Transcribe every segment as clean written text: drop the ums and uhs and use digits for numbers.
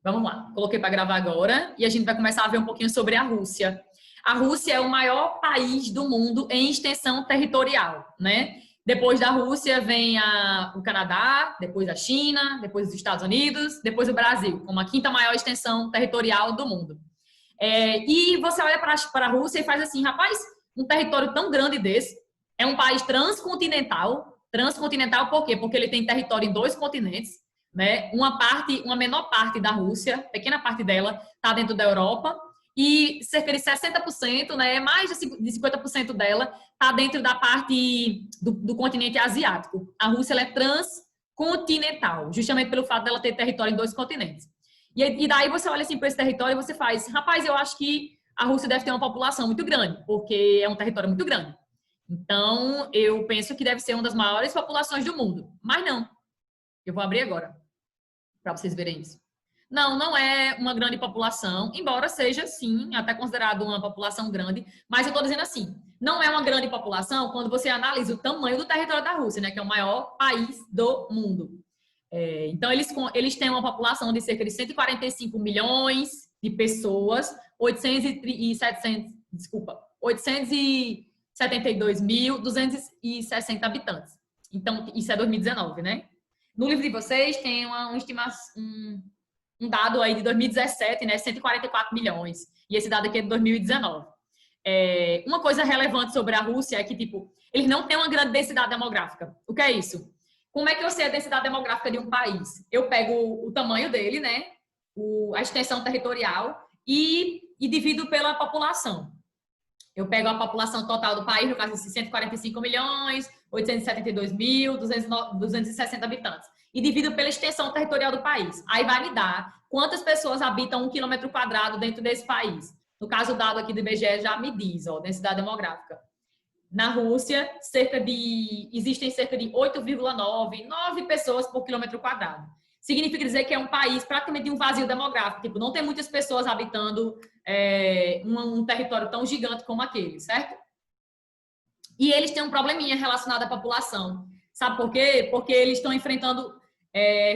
Vamos lá, coloquei para gravar agora e a gente vai começar a ver um pouquinho sobre a Rússia. A Rússia é o maior país do mundo em extensão territorial, né? Depois da Rússia vem o Canadá, depois a China, depois os Estados Unidos, depois o Brasil, como a quinta maior extensão territorial do mundo. E você olha para a Rússia e faz assim, rapaz, um território tão grande desse, é um país transcontinental. Transcontinental por quê? Porque ele tem território em 2 continentes, né? Uma menor parte da Rússia, pequena parte dela, está dentro da Europa, e cerca de 60%, né, mais de 50% dela está dentro da parte do continente asiático. A Rússia ela é transcontinental, justamente pelo fato dela ter território em 2 continentes. E daí você olha assim para esse território e você faz, rapaz, eu acho que a Rússia deve ter uma população muito grande, porque é um território muito grande. Então, eu penso que deve ser uma das maiores populações do mundo. Mas não. Eu vou abrir agora, para vocês verem isso. Não, não é uma grande população, embora seja, sim, até considerado uma população grande, mas eu estou dizendo assim, não é uma grande população quando você analisa o tamanho do território da Rússia, né, que é o maior país do mundo. Então, eles têm uma população de cerca de 145 milhões de pessoas, 872.260 habitantes. Então, isso é 2019, né? No livro de vocês tem um dado aí de 2017, né? 144 milhões. E esse dado aqui é de 2019. Uma coisa relevante sobre a Rússia é que, tipo, eles não têm uma grande densidade demográfica. O que é isso? Como é que eu sei a densidade demográfica de um país? Eu pego o tamanho dele, né? A extensão territorial e divido pela população. Eu pego a população total do país, no caso de 145 milhões, 872.260 habitantes. E divido pela extensão territorial do país. Aí vai me dar quantas pessoas habitam 1 quilômetro quadrado dentro desse país. No caso, o dado aqui do IBGE já me diz, ó, densidade demográfica. Na Rússia, existem cerca de 8,9 pessoas por quilômetro quadrado. Significa dizer que é um país praticamente de um vazio demográfico. Tipo, não tem muitas pessoas habitando um território tão gigante como aquele, certo? E eles têm um probleminha relacionado à população. Sabe por quê? Porque eles estão enfrentando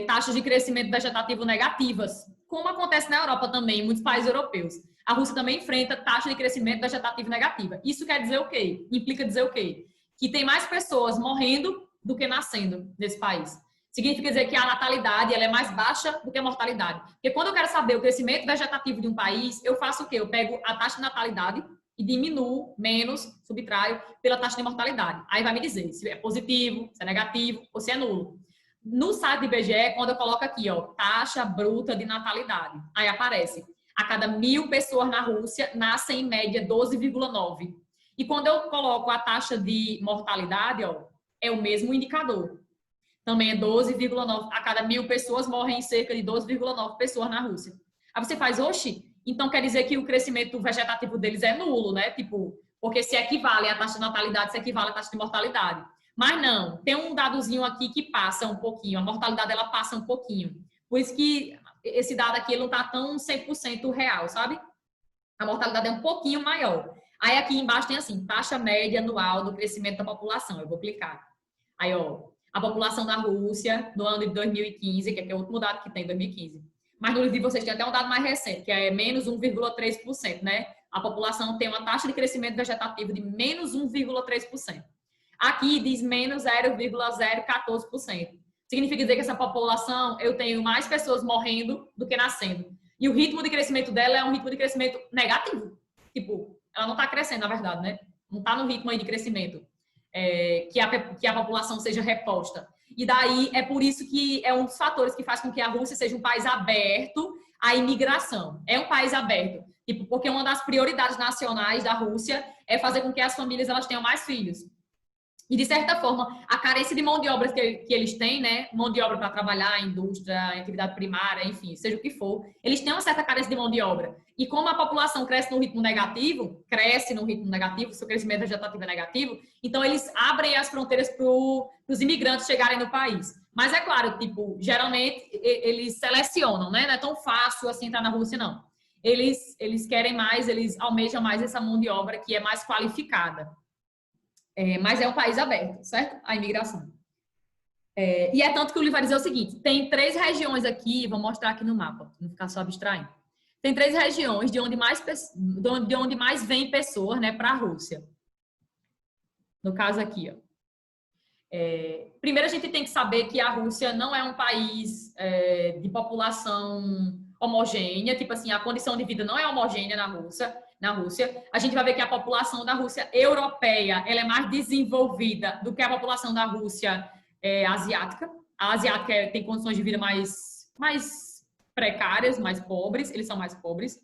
taxas de crescimento vegetativo negativas, como acontece na Europa também, em muitos países europeus. A Rússia também enfrenta taxa de crescimento vegetativo negativa. Isso quer dizer o quê? Implica dizer o quê? Que tem mais pessoas morrendo do que nascendo nesse país. Significa dizer que a natalidade ela é mais baixa do que a mortalidade. Porque quando eu quero saber o crescimento vegetativo de um país, eu faço o quê? Eu pego a taxa de natalidade e diminuo, subtraio pela taxa de mortalidade. Aí vai me dizer se é positivo, se é negativo ou se é nulo. No site do IBGE, quando eu coloco aqui, ó, taxa bruta de natalidade, aí aparece, a cada 1.000 pessoas na Rússia, nascem em média 12,9. E quando eu coloco a taxa de mortalidade, ó, é o mesmo indicador. Também é 12,9. A cada 1.000 pessoas morrem cerca de 12,9 pessoas na Rússia. Aí você faz, oxe, então quer dizer que o crescimento vegetativo deles é nulo, né? Tipo, porque se equivale a taxa de natalidade, se equivale a taxa de mortalidade. Mas não, tem um dadozinho aqui que passa um pouquinho, a mortalidade ela passa um pouquinho. Por isso que esse dado aqui ele não está tão 100% real, sabe? A mortalidade é um pouquinho maior. Aí aqui embaixo tem assim, taxa média anual do crescimento da população. Eu vou clicar. Aí, ó, a população da Rússia no ano de 2015, que é o último dado que tem, 2015. Mas no livro de vocês tem até um dado mais recente, que é menos 1,3%, né? A população tem uma taxa de crescimento vegetativo de menos 1,3%. Aqui diz menos 0,014%. Significa dizer que essa população, eu tenho mais pessoas morrendo do que nascendo. E o ritmo de crescimento dela é um ritmo de crescimento negativo. Tipo, ela não está crescendo, na verdade, né? Não está no ritmo aí de crescimento. Que a população seja reposta. E daí é por isso que é um dos fatores que faz com que a Rússia seja um país aberto à imigração. É um país aberto. Tipo, porque uma das prioridades nacionais da Rússia é fazer com que as famílias elas tenham mais filhos. E, de certa forma, a carência de mão de obra que eles têm, né? Mão de obra para trabalhar em indústria, em atividade primária, enfim, seja o que for, eles têm uma certa carência de mão de obra. E como a população cresce no ritmo negativo, seu crescimento vegetativo é negativo, então eles abrem as fronteiras para os imigrantes chegarem no país. Mas é claro, tipo, geralmente eles selecionam, né? Não é tão fácil assim entrar na Rússia, não. Eles querem mais, eles almejam mais essa mão de obra que é mais qualificada. Mas é um país aberto, certo? A imigração. E é tanto que o livro vai dizer o seguinte, tem 3 regiões aqui, vou mostrar aqui no mapa, para não ficar só abstraindo. Tem 3 regiões de onde mais vem pessoas, né, para a Rússia. No caso aqui, ó. Primeiro a gente tem que saber que a Rússia não é um país de população homogênea, tipo assim, a condição de vida não é homogênea na Rússia. A gente vai ver que a população da Rússia europeia, ela é mais desenvolvida do que a população da Rússia asiática. A asiática tem condições de vida mais precárias, mais pobres, eles são mais pobres.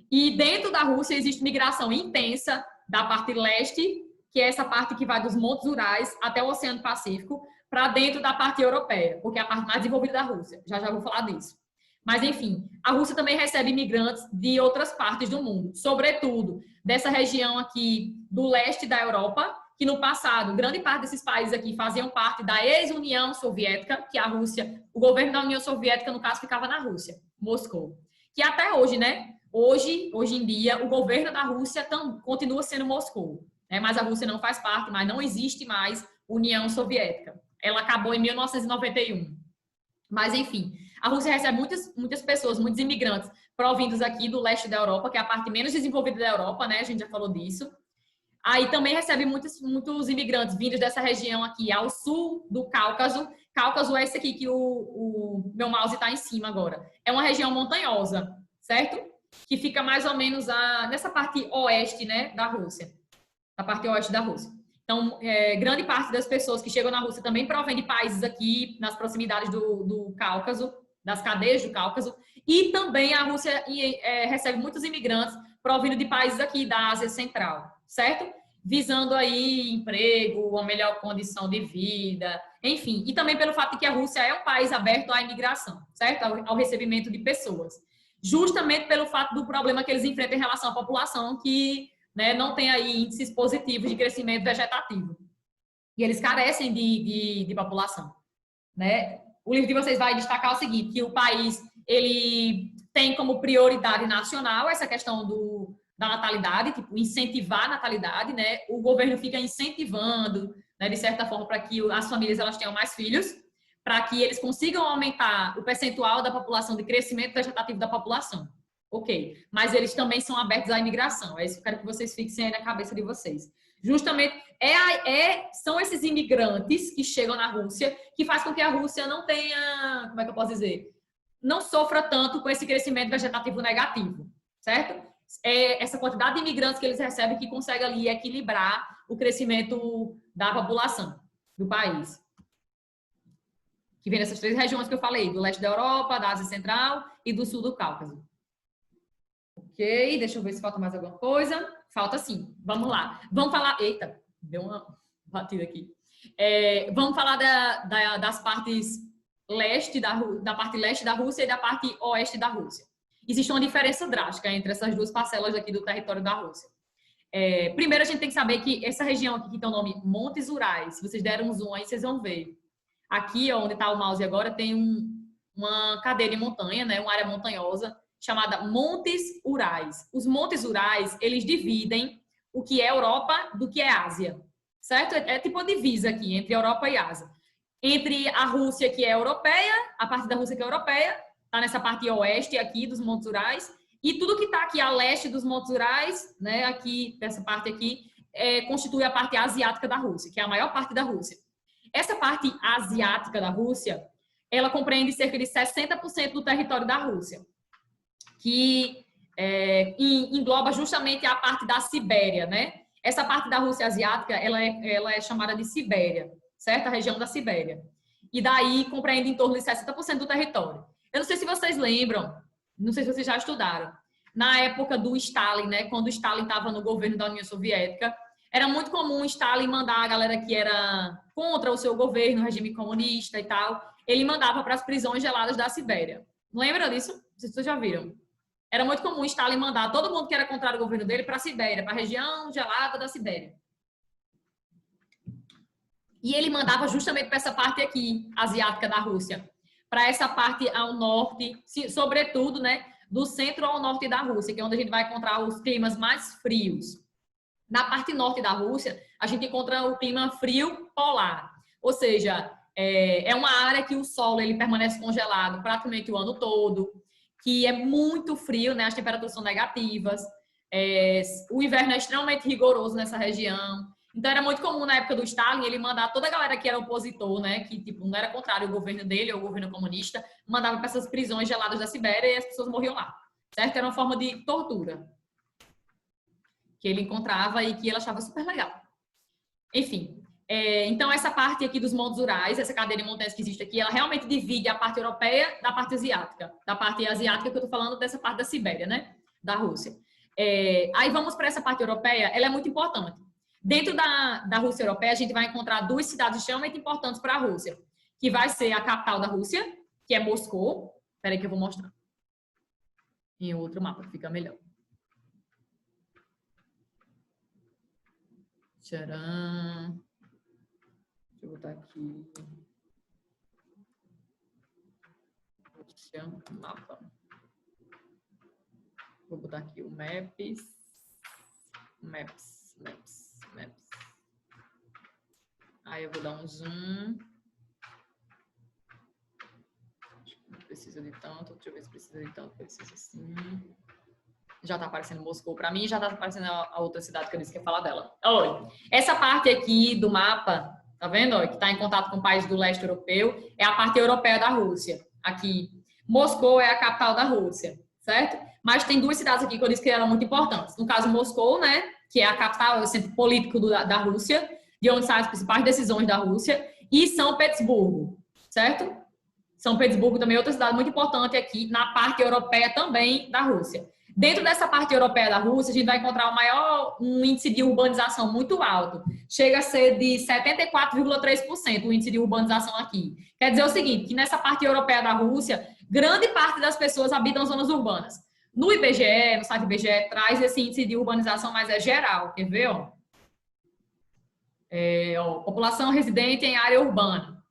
E dentro da Rússia existe migração intensa da parte leste, que é essa parte que vai dos Montes Urais até o Oceano Pacífico, para dentro da parte europeia, porque é a parte mais desenvolvida da Rússia. Já vou falar disso. Mas, enfim, a Rússia também recebe imigrantes de outras partes do mundo, sobretudo dessa região aqui do leste da Europa, que no passado, grande parte desses países aqui faziam parte da ex-União Soviética, que a Rússia, o governo da União Soviética, no caso, ficava na Rússia, Moscou. Que até hoje, né? Hoje em dia, o governo da Rússia continua sendo Moscou. Mas a Rússia não faz parte, mas não existe mais União Soviética. Ela acabou em 1991. Mas, enfim, a Rússia recebe muitas pessoas, muitos imigrantes provindos aqui do leste da Europa, que é a parte menos desenvolvida da Europa, né? A gente já falou disso. Aí também recebe muitos imigrantes vindos dessa região aqui, ao sul do Cáucaso. Cáucaso é esse aqui que o meu mouse está em cima agora. É uma região montanhosa, certo? Que fica mais ou menos nessa parte oeste, né, da Rússia. Na parte oeste da Rússia. Então, grande parte das pessoas que chegam na Rússia também provém de países aqui nas proximidades do Cáucaso, das cadeias do Cáucaso. E também a Rússia recebe muitos imigrantes provindo de países aqui da Ásia Central, certo? Visando aí emprego, uma melhor condição de vida, enfim. E também pelo fato de que a Rússia é um país aberto à imigração, certo? Ao recebimento de pessoas. Justamente pelo fato do problema que eles enfrentam em relação à população, que não tem aí índices positivos de crescimento vegetativo. E eles carecem de população. Né? O livro de vocês vai destacar o seguinte, que o país ele tem como prioridade nacional essa questão da natalidade, tipo, incentivar a natalidade, né? O governo fica incentivando, né, de certa forma, para que as famílias elas tenham mais filhos, para que eles consigam aumentar o percentual da população, de crescimento vegetativo da população. Ok, mas eles também são abertos à imigração. É isso que eu quero que vocês fixem aí na cabeça de vocês. Justamente, são esses imigrantes que chegam na Rússia que faz com que a Rússia não tenha, como é que eu posso dizer? Não sofra tanto com esse crescimento vegetativo negativo, certo? É essa quantidade de imigrantes que eles recebem que consegue ali equilibrar o crescimento da população do país. Que vem dessas 3 regiões que eu falei, do leste da Europa, da Ásia Central e do sul do Cáucaso. Ok, deixa eu ver se falta mais alguma coisa. Falta sim, vamos lá. Vamos falar... Eita, deu uma batida aqui. Vamos falar das partes leste, da parte leste da Rússia e da parte oeste da Rússia. Existe uma diferença drástica entre essas 2 parcelas aqui do território da Rússia. Primeiro, a gente tem que saber que essa região aqui que tem o nome Montes Urais, se vocês deram um zoom aí, vocês vão ver. Aqui, onde está o mouse agora, tem uma cadeia de montanha, né, uma área montanhosa, chamada Montes Urais. Os Montes Urais, eles dividem o que é Europa do que é Ásia, certo? É tipo uma divisa aqui entre Europa e Ásia. Entre a Rússia, que é europeia, a parte da Rússia que é europeia, está nessa parte oeste aqui dos Montes Urais, e tudo que está aqui a leste dos Montes Urais, né, aqui, dessa parte aqui, constitui a parte asiática da Rússia, que é a maior parte da Rússia. Essa parte asiática da Rússia, ela compreende cerca de 60% do território da Rússia, que engloba justamente a parte da Sibéria, né? Essa parte da Rússia asiática, ela é chamada de Sibéria, certo? A região da Sibéria. E daí compreende em torno de 60% do território. Eu não sei se vocês lembram, não sei se vocês já estudaram, na época do Stalin, né? Quando o Stalin estava no governo da União Soviética, era muito comum o Stalin mandar a galera que era contra o seu governo, o regime comunista e tal, ele mandava para as prisões geladas da Sibéria. Lembra disso? Não sei se vocês já viram. Era muito comum Stalin mandar todo mundo que era contra o governo dele para a Sibéria, para a região gelada da Sibéria. E ele mandava justamente para essa parte aqui, asiática da Rússia, para essa parte ao norte, sobretudo, né, do centro ao norte da Rússia, que é onde a gente vai encontrar os climas mais frios. Na parte norte da Rússia, a gente encontra o clima frio polar, ou seja, é uma área que o solo ele permanece congelado praticamente o ano todo, que é muito frio, né? As temperaturas são negativas, o inverno é extremamente rigoroso nessa região. Então era muito comum na época do Stalin ele mandar toda a galera que era opositor, né, que tipo não era contrário ao governo dele ou ao governo comunista, mandava para essas prisões geladas da Sibéria e as pessoas morriam lá, certo? Era uma forma de tortura que ele encontrava e que ele achava super legal. Enfim, então essa parte aqui dos montes Urais, essa cadeia de montanhas que existe aqui, ela realmente divide a parte europeia da parte asiática. Da parte asiática que eu tô falando dessa parte da Sibéria, né, da Rússia. Aí vamos para essa parte europeia, ela é muito importante. Dentro da Rússia europeia, a gente vai encontrar duas cidades extremamente importantes para a Rússia, que vai ser a capital da Rússia, que é Moscou. Espera aí que eu vou mostrar em outro mapa, que fica melhor. Tcharam. Deixa eu botar aqui. Rússia, mapa. Vou botar aqui o Maps. Aí eu vou dar um zoom. Não precisa de tanto. Deixa eu ver se precisa de tanto. Precisa assim. Já tá aparecendo Moscou para mim, já tá aparecendo a outra cidade que eu disse que ia falar dela. Olha, essa parte aqui do mapa, tá vendo? Olha, que tá em contato com o país do leste europeu, é a parte europeia da Rússia. Aqui. Moscou é a capital da Rússia, certo? Mas tem duas cidades aqui que eu disse que eram muito importantes. No caso, Moscou, né? Que é a capital, é o centro político da Rússia, de onde saem as principais decisões da Rússia, e São Petersburgo, certo? São Petersburgo também é outra cidade muito importante aqui, na parte europeia também da Rússia. Dentro dessa parte europeia da Rússia, a gente vai encontrar um índice de urbanização muito alto. Chega a ser de 74,3% o índice de urbanização aqui. Quer dizer o seguinte, que nessa parte europeia da Rússia, grande parte das pessoas habitam zonas urbanas. No IBGE, no site IBGE, traz esse índice de urbanização, mas é geral. Quer ver? População residente em área urbana.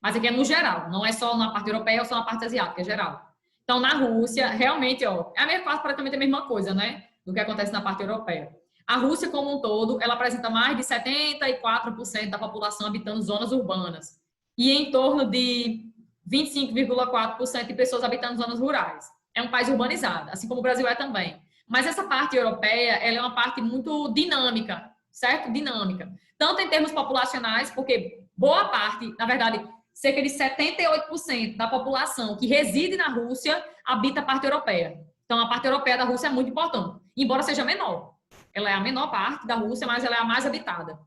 Mas aqui é no geral, não é só na parte europeia ou só na parte asiática, é geral. Então, na Rússia, realmente, é praticamente a mesma coisa, né? Do que acontece na parte europeia. A Rússia, como um todo, ela apresenta mais de 74% da população habitando zonas urbanas. E em torno de 25,4% de pessoas habitando zonas rurais. É um país urbanizado, assim como o Brasil é também. Mas essa parte europeia, ela é uma parte muito dinâmica, certo? Dinâmica. Tanto em termos populacionais, porque boa parte, na verdade, cerca de 78% da população que reside na Rússia habita a parte europeia. Então, a parte europeia da Rússia é muito importante, embora seja menor. Ela é a menor parte da Rússia, mas ela é a mais habitada.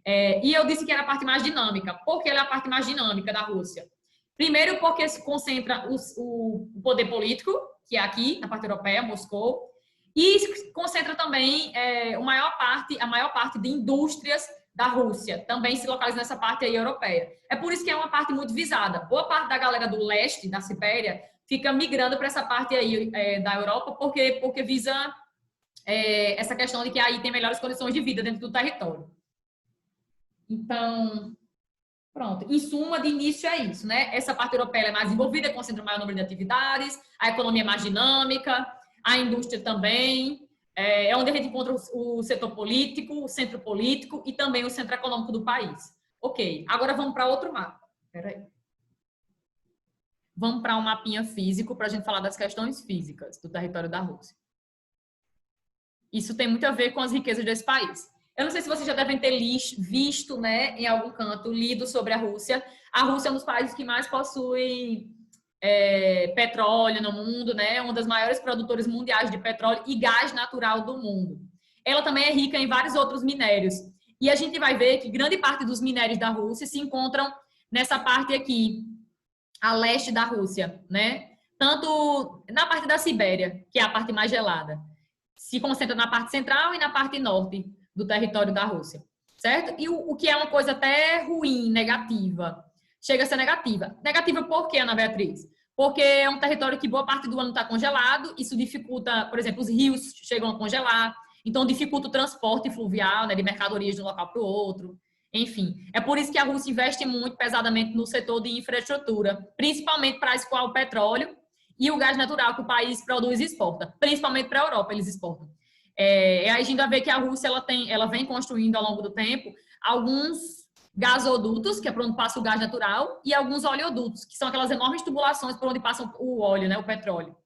E eu disse que era a parte mais dinâmica. Por que ela é a parte mais dinâmica da Rússia? Primeiro, porque se concentra o poder político, que é aqui, na parte europeia, Moscou, e se concentra também a maior parte de indústrias da Rússia, também se localiza nessa parte aí europeia. É por isso que é uma parte muito visada. Boa parte da galera do leste, da Sibéria, fica migrando para essa parte aí da Europa, porque visa essa questão de que aí tem melhores condições de vida dentro do território. Então, pronto. Em suma, de início é isso, né? Essa parte europeia é mais envolvida, concentra o maior número de atividades, a economia é mais dinâmica, a indústria também, onde a gente encontra o setor político, o centro político e também o centro econômico do país. Ok, agora vamos para outro mapa. Espera aí. Vamos para um mapinha físico para a gente falar das questões físicas do território da Rússia. Isso tem muito a ver com as riquezas desse país. Eu não sei se vocês já devem ter visto, né, em algum canto, lido sobre a Rússia. A Rússia é um dos países que mais possui petróleo no mundo, né? É uma das maiores produtoras mundiais de petróleo e gás natural do mundo. Ela também é rica em vários outros minérios. E a gente vai ver que grande parte dos minérios da Rússia se encontram nessa parte aqui, a leste da Rússia, né? Tanto na parte da Sibéria, que é a parte mais gelada, se concentra na parte central e na parte norte do território da Rússia, certo? E o que é uma coisa até ruim, negativa. Chega a ser negativa. Negativa por quê, Ana Beatriz? Porque é um território que boa parte do ano está congelado, isso dificulta, por exemplo, os rios chegam a congelar, então dificulta o transporte fluvial, né, de mercadorias de um local para o outro. Enfim, é por isso que a Rússia investe muito pesadamente no setor de infraestrutura, principalmente para escoar o petróleo e o gás natural que o país produz e exporta, principalmente para a Europa eles exportam. Aí a gente vai ver que a Rússia ela vem construindo ao longo do tempo alguns gasodutos, que é por onde passa o gás natural, e alguns oleodutos, que são aquelas enormes tubulações por onde passa o óleo, né, o petróleo.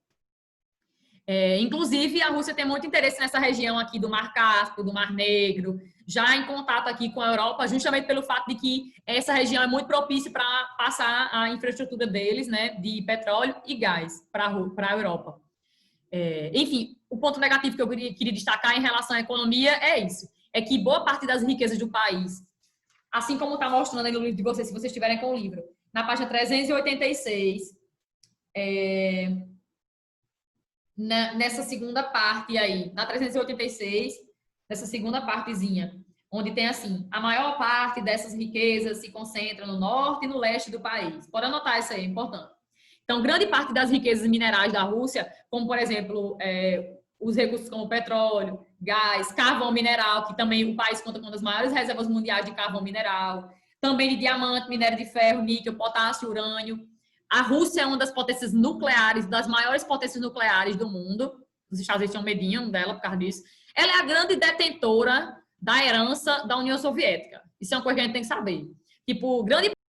Inclusive, a Rússia tem muito interesse nessa região aqui do Mar Cáspio, do Mar Negro, já em contato aqui com a Europa, justamente pelo fato de que essa região é muito propícia para passar a infraestrutura deles, né, de petróleo e gás para a Europa. Enfim, o ponto negativo que eu queria destacar em relação à economia é isso, é que boa parte das riquezas do país, assim como está mostrando aí no livro de vocês, se vocês estiverem com o livro, na página 386, nessa segunda parte aí, na 386, nessa segunda partezinha, onde tem assim, a maior parte dessas riquezas se concentra no norte e no leste do país. Pode anotar isso aí, é importante. Então, grande parte das riquezas minerais da Rússia, como por exemplo, os recursos como petróleo, gás, carvão mineral, que também o país conta com uma das maiores reservas mundiais de carvão mineral, também de diamante, minério de ferro, níquel, potássio, urânio. A Rússia é uma das potências nucleares, das maiores potências nucleares do mundo. Os Estados Unidos tinham medinho dela por causa disso. Ela é a grande detentora da herança da União Soviética. Isso é uma coisa que a gente tem que saber. Tipo, grande